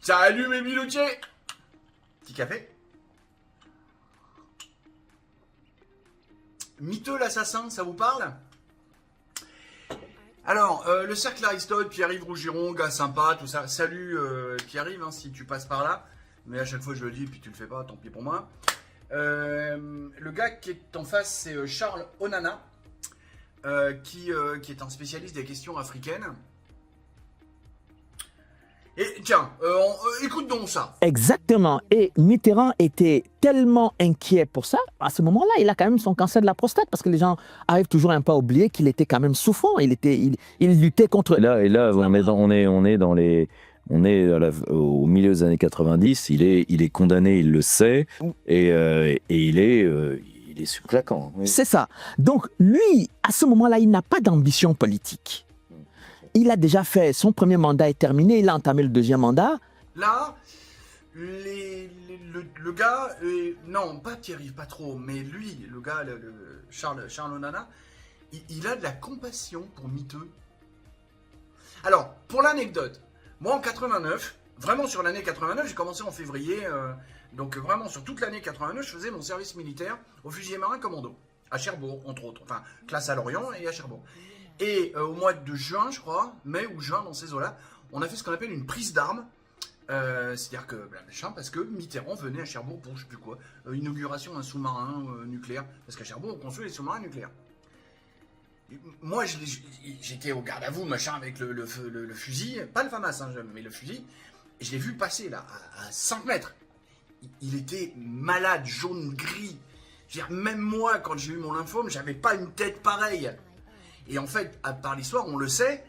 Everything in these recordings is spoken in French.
Salut mes biloutiers. Petit café. Miteux l'assassin, ça vous parle? Alors, le cercle Aristote, Pierre-Yves Rougiron, gars sympa, tout ça. Salut Pierre-Yves, hein, si tu passes par là. Mais à chaque fois je le dis, et puis tu le fais pas, tant pis pour moi. Le gars qui est en face, c'est Charles Onana, qui est un spécialiste des questions africaines. Et tiens, écoute donc ça. Exactement. Et Mitterrand était tellement inquiet pour ça. À ce moment-là, il a quand même son cancer de la prostate parce que les gens arrivent toujours un peu à oublier qu'il était quand même souffrant. Il luttait contre. Là, on est au milieu des années 90. Il est condamné, il le sait, et il est sous claquant. Oui. C'est ça. Donc lui, à ce moment-là, il n'a pas d'ambition politique. Il a déjà fait, son premier mandat est terminé, il a entamé le deuxième mandat. Là, le gars, non, pas Thierry, pas trop, mais lui, le gars, Charles Onana, il a de la compassion pour Miteux. Alors, pour l'anecdote, moi en 89, vraiment sur l'année 89, j'ai commencé en février, donc vraiment sur toute l'année 89, je faisais mon service militaire au fusilier marin commando, à Cherbourg, entre autres, enfin, classe à Lorient et à Cherbourg. Et au mois de juin, je crois, mai ou juin, dans ces eaux-là, on a fait ce qu'on appelle une prise d'armes. C'est-à-dire que, parce que Mitterrand venait à Cherbourg pour je sais plus quoi, inauguration d'un sous-marin nucléaire. Parce qu'à Cherbourg, on construit les sous-marins nucléaires. Et moi, j'étais au garde à vous, machin, avec le fusil, pas le FAMAS, hein, mais le fusil. Et je l'ai vu passer là, à 5 mètres. Il était malade, jaune, gris. Je veux dire, même moi, quand j'ai eu mon lymphome, j'avais pas une tête pareille. Et en fait, par l'histoire, on le sait,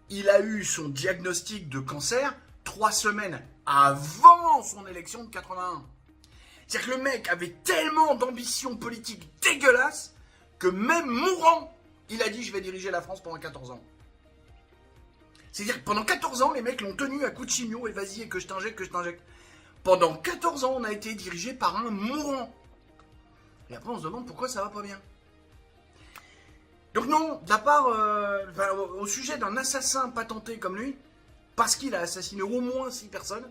il a eu son diagnostic de cancer 3 semaines avant son élection de 81. C'est-à-dire que le mec avait tellement d'ambition politique dégueulasse que même mourant, il a dit « je vais diriger la France pendant 14 ans ». C'est-à-dire que pendant 14 ans, les mecs l'ont tenu à coups de chimio et vas-y, et que je t'injecte, que je t'injecte. Pendant 14 ans, on a été dirigé par un mourant. Et après, on se demande pourquoi ça va pas bien. Donc non, de la part, au sujet d'un assassin patenté comme lui, parce qu'il a assassiné au moins 6 personnes,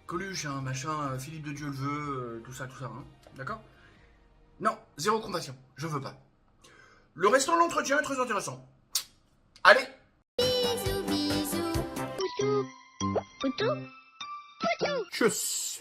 Coluche, hein, machin, Philippe de Dieu le veut, tout ça, hein, d'accord? Non, zéro compassion, je veux pas. Le restant de l'entretien est très intéressant. Allez. Bisous, bisous. Poutou, poutou, poutou. Tchuss.